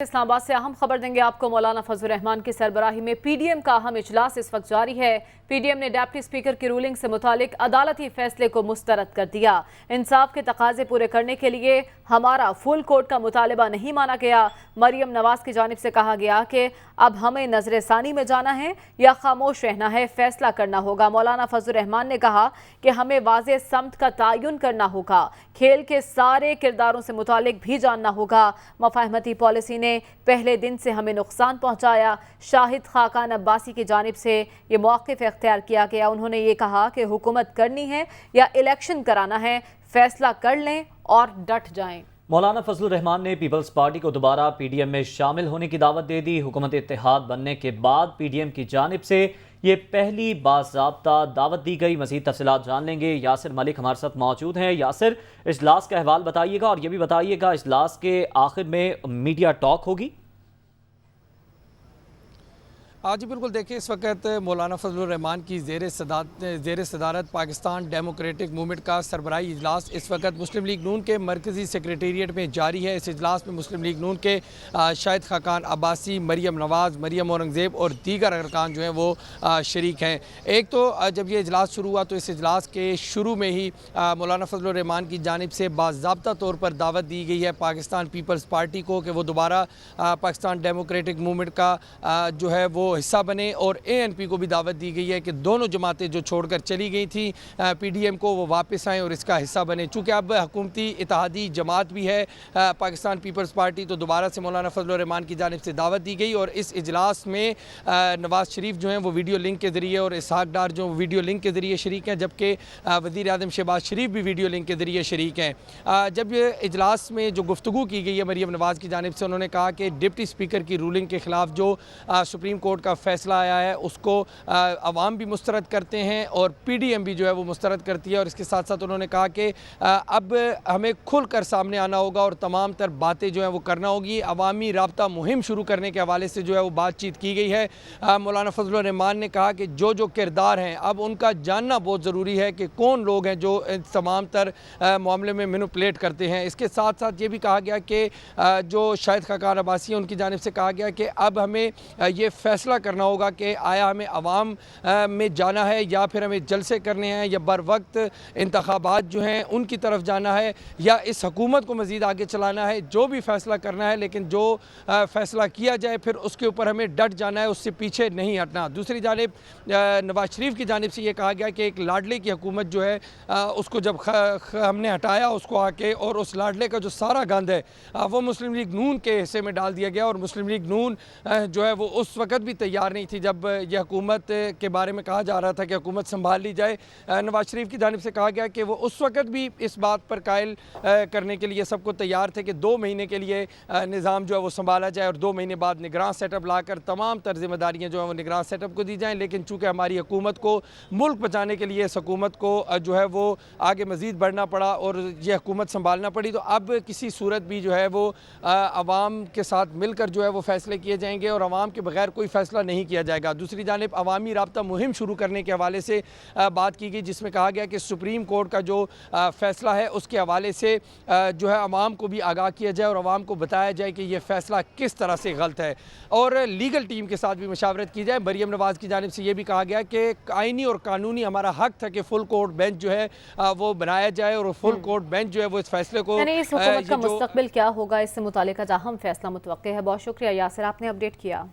इस्लामाबाद से अहम खबर देंगे आपको। मौलाना फजलुर रहमान की सरबराही में पीडीएम का अहम इजलास इस वक्त जारी है। पीडीएम ने डिप्टी स्पीकर की रूलिंग से मुतालिक अदालती फैसले को मुस्तरद कर दिया। इंसाफ के तकाजे पूरे करने के लिए हमारा फुल कोर्ट का मुतालबा नहीं माना गया। मरियम नवाज की जानिब से कहा गया कि अब हमें नजर सानी में जाना है या खामोश रहना है, फैसला करना होगा। मौलाना फजलुर रहमान ने कहा कि हमें वाज़ेह समत का तयन करना होगा, खेल के सारे किरदारों से मुतालिक भी जानना होगा। मफाहमती पॉलिसी ने पहले दिन से हमें नुकसान पहुंचाया। शाहिद खाकान अब्बासी की जानिब से ये मौक़िफ़ इख्तियार किया गया। उन्होंने ये कहा कि हुकूमत करनी है या इलेक्शन कराना है, फैसला कर लें और डट जाएं। मौलाना फजलुर रहमान ने पीपल्स पार्टी को दोबारा पीडीएम में शामिल होने की दावत दे दी। हुकूमत इत्तेहाद बनने के बाद पीडीएम की जानिब से ये पहली बाज़ाब्ता दावत दी गई। मज़ीद तफसीलात जान लेंगे। यासिर मलिक हमारे साथ मौजूद हैं। यासिर, इजलास का अहवाल बताइएगा और ये भी बताइएगा इजलास के आखिर में मीडिया टॉक होगी? जी बिल्कुल, देखिए इस वक्त मौलाना फजलुर रहमान की ज़ेर सदारत पाकिस्तान डेमोक्रेटिक मूवमेंट का सरबराही इजलास इस वक्त मुस्लिम लीग नून के मरकज़ी सेक्रेटेरिएट में जारी है। इस इजलास में मुस्लिम लीग नून के शाहिद खाकान अब्बासी, मरियम नवाज़, मरियम औरंगज़ेब और दीगर अरकान जो हैं वो शरीक हैं। एक तो जब ये इजलास शुरू हुआ तो इस इजलास के शुरू में ही मौलाना फजलुर रहमान की जानिब से बाज़ाब्ता तौर पर दावत दी गई है पाकिस्तान पीपल्स पार्टी को कि वो दोबारा पाकिस्तान डेमोक्रेटिक मूवमेंट का जो है वो हिस्सा बने। और एएनपी को भी दावत दी गई है कि दोनों जमातें जो छोड़कर चली गई थी पीडीएम को, वो वापस आएँ और इसका हिस्सा बने। चूँकि अब हुकूमती इत्तेहादी जमात भी है पाकिस्तान पीपल्स पार्टी, तो दोबारा से मौलाना फजलुर रहमान की जानिब से दावत दी गई। और इस इजलास में नवाज़ शरीफ जो हैं वो वीडियो लिंक के ज़रिए और इसहाक डार जो वीडियो लिंक के ज़रिए शरीक हैं, जबकि वज़ीर आज़म शहबाज शरीफ भी वीडियो लिंक के ज़रिए शरीक हैं। जब ये इजलास में जो गुफ्तगू की गई है मरियम नवाज़ की जानिब से, उन्होंने कहा कि डिप्टी स्पीकर की रूलिंग के ख़िलाफ़ जो सुप्रीम कोर्ट का फैसला आया है उसको अवाम भी मुस्तरद करते हैं और पीडीएम भी जो है वो मुस्तरद करती है। और इसके साथ साथ उन्होंने कहा कि अब हमें खुलकर सामने आना होगा और तमाम तर बातें जो है वो करना होगी। अवामी राब्ता मुहिम शुरू करने के हवाले से जो है वो बातचीत की गई है। मौलाना फजलुर रहमान ने कहा कि जो किरदार हैं अब उनका जानना बहुत ज़रूरी है कि कौन लोग हैं जो तमाम तर मामले में मैनिपुलेट करते हैं। इसके साथ साथ ये भी कहा गया कि जो शाहिद खाकान अब्बासी हैं उनकी जानिब से कहा गया कि अब हमें ये फैसला करना होगा कि आया हमें अवाम में जाना है या फिर हमें जलसे करने हैं या बर वक्त इंतखाबात जो हैं उनकी तरफ जाना है या इस हुकूमत को मज़ीद आगे चलाना है। जो भी फ़ैसला करना है, लेकिन जो फ़ैसला किया जाए फिर उसके ऊपर हमें डट जाना है, उससे पीछे नहीं हटना। दूसरी जानिब नवाज़ शरीफ की जानिब से ये कहा गया कि एक लाडले की हुकूमत जो है उसको जब हमने हटाया उसको आके, और उस लाडले का जो सारा गंद है वो मुस्लिम लीग नून के हिस्से में डाल दिया गया। और मुस्लिम लीग नून जो है वो उस वक़्त भी तैयार नहीं थी जब यह हुकूमत के बारे में कहा जा रहा था कि हुकूमत संभाल ली जाए। नवाज शरीफ की जानिब से कहा गया कि वो उस वक़्त भी इस बात पर कायल करने के लिए सबको तैयार थे कि 2 महीने के लिए निज़ाम जो है वो संभाला जाए और 2 महीने बाद निगरान सेटअप लाकर तमाम तर ज़िम्मेदारियाँ जो हैं वो निगरान सेटअप को दी जाएँ। लेकिन चूँकि हमारी हुकूमत को मुल्क बचाने के लिए इस हुकूमत को जो है वो आगे मज़ीद बढ़ना पड़ा और यह हुकूमत संभालना पड़ी। तो अब किसी सूरत भी जो है वो आवाम के साथ मिलकर जो है वो फ़ैसले किए जाएंगे और आवाम के बगैर कोई फ़ैसला नहीं किया जाएगा। दूसरी जानिब अवामी राब्ता मुहिम शुरू करने के हवाले से बात की गई, जिसमें कहा गया कि सुप्रीम कोर्ट का जो फ़ैसला है उसके हवाले से जो है अवाम को भी आगाह किया जाए और अवाम को बताया जाए कि यह फ़ैसला किस तरह से गलत है और लीगल टीम के साथ भी मशावरत की जाए। मरियम नवाज़ की जानिब से ये भी कहा गया कि आइनी और कानूनी हमारा हक था कि फुल कोर्ट बेंच जो है वो बनाया जाए और फुल कोर्ट बेंच जो है वो इस फैसले को इस हुकूमत का मुस्तकबिल क्या होगा, इससे मुतालिक अहम फैसला मुतवक्के है। बहुत शुक्रिया यासिर, आपने अपडेट किया।